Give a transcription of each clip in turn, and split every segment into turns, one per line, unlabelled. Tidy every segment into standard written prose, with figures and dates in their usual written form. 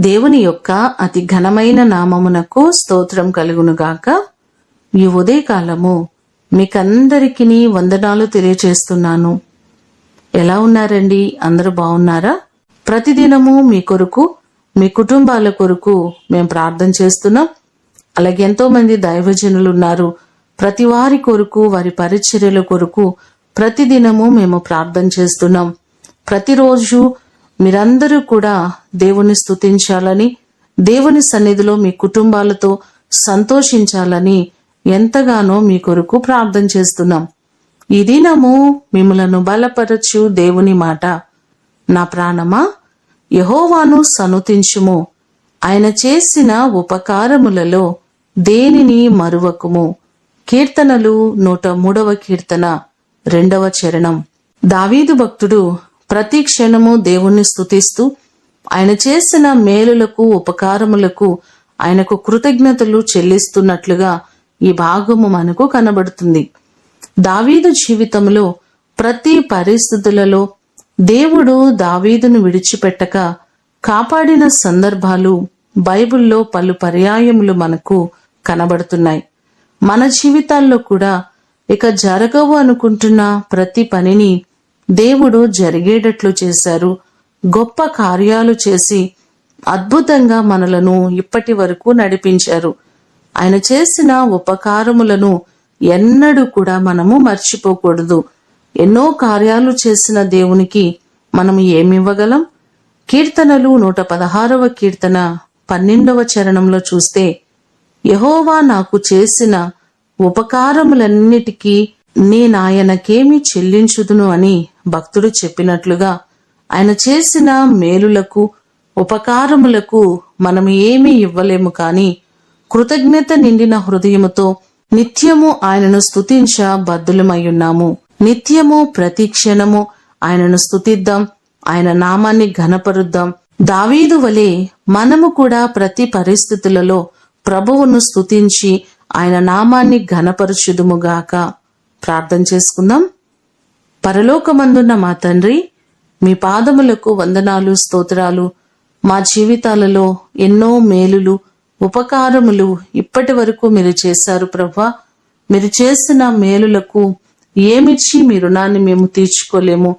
దేవుని యొక్క అతి ఘనమైన నామమునకు స్తోత్రం కలుగునుగాక. ఈ ఉదయకాలము మీకందరికీ వందనాలు తెలియచేస్తున్నాను. ఎలా ఉన్నారండి? అందరూ బాగున్నారా? ప్రతిదినము మీ కొరకు, మీ కుటుంబాల కొరకు మేము ప్రార్థన చేస్తున్నాం. అలాగే ఎంతో మంది దైవజనులు ఉన్నారు. ప్రతి వారి కొరకు, వారి పరిచర్యల కొరకు ప్రతిదినము మేము ప్రార్థన చేస్తున్నాం. ప్రతిరోజు మీరందరూ కూడా దేవుని స్తుతించాలని, దేవుని సన్నిధిలో మీ కుటుంబాలతో సంతోషించాలని ఎంతగానో మీ కొరకు ప్రార్థన చేస్తున్నాం. ఈ దినము మిమ్మలను బలపరచు దేవుని మాట, నా ప్రాణమా యెహోవాను సనుతించుము, ఆయన చేసిన ఉపకారములలో దేనిని మరువకుము. కీర్తనలు 103వ కీర్తన 2వ చరణం. దావీదు భక్తుడు ప్రతి క్షణము దేవుణ్ణి స్తుతిస్తూ ఆయన చేసిన మేలులకు, ఉపకారములకు ఆయనకు కృతజ్ఞతలు చెల్లిస్తున్నట్లుగా ఈ భాగము మనకు కనబడుతుంది. దావీదు జీవితంలో ప్రతి పరిస్థితులలో దేవుడు దావీదును విడిచిపెట్టక కాపాడిన సందర్భాలు బైబిల్లో పలు పర్యాయములు మనకు కనబడుతున్నాయి. మన జీవితాల్లో కూడా ఇక జరగవు అనుకుంటున్న ప్రతి పనిని దేవుడు జరిగేటట్లు చేశారు. గొప్ప కార్యాలు చేసి అద్భుతంగా మనలను ఇప్పటి వరకు నడిపించారు. ఆయన చేసిన ఉపకారములను ఎన్నడూ కూడా మనము మర్చిపోకూడదు. ఎన్నో కార్యాలు చేసిన దేవునికి మనము ఏమివ్వగలం? కీర్తనలు 116వ కీర్తన 12వ చరణంలో చూస్తే, యెహోవా నాకు చేసిన ఉపకారములన్నిటికీ నేనాయనకేమి చెల్లించుదును అని భక్తుడు చెప్పినట్లుగా ఆయన చేసిన మేలులకు, ఉపకారములకు మనం ఏమీ ఇవ్వలేము. కానీ కృతజ్ఞత నిండిన హృదయముతో నిత్యము ఆయనను స్తుతించ బద్దులమయ్యున్నాము. నిత్యము ప్రతి క్షణము ఆయనను స్తుతిద్దాం, ఆయన నామాన్ని ఘనపరుద్దాం. దావీదు వలె మనము కూడా ప్రతి పరిస్థితులలో ప్రభువును స్తుతించి ఆయన నామాన్ని ఘనపరచుదుముగాక. ప్రార్థన చేసుకుందాం. పరలోకమందున్న మా తండ్రి, మీ పాదములకు వందనాలు, స్తోత్రాలు. మా జీవితాలలో ఎన్నో మేలులు, ఉపకారములు ఇప్పటి వరకు మీరు చేశారు ప్రభువా. మీరు చేసిన మేలులకు ఏమిచ్చి మీ రుణాన్ని మేము తీర్చుకోలేము.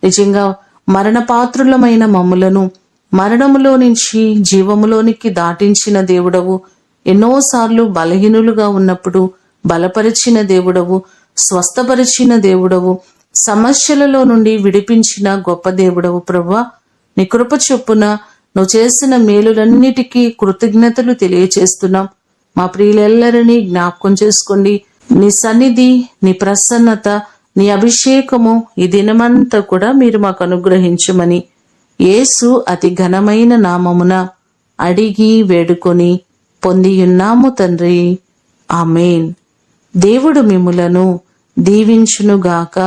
నిజంగా మరణపాత్రులమైన మమ్ములను మరణములో నుంచి జీవములోనికి దాటించిన దేవుడవు. ఎన్నోసార్లు బలహీనులుగా ఉన్నప్పుడు బలపరిచిన దేవుడవు, స్వస్థపరిచిన దేవుడవు, సమస్యలలో నుండి విడిపించిన గొప్ప దేవుడవు ప్రభువా. నీ కృప చొప్పున నువ్వు చేసిన మేలులన్నిటికీ కృతజ్ఞతలు తెలియచేస్తున్నాం. మా ప్రియులెల్లరినీ జ్ఞాపకం చేసుకోండి. నీ సన్నిధి, నీ ప్రసన్నత, నీ అభిషేకము ఈ దినమంతా కూడా మీరు మాకు అనుగ్రహించమని యేసు అతి ఘనమైన నామమున అడిగి వేడుకొని పొందియున్నాము తండ్రి. ఆమేన్. దేవుడు మిమ్ములను దీవించునుగాక.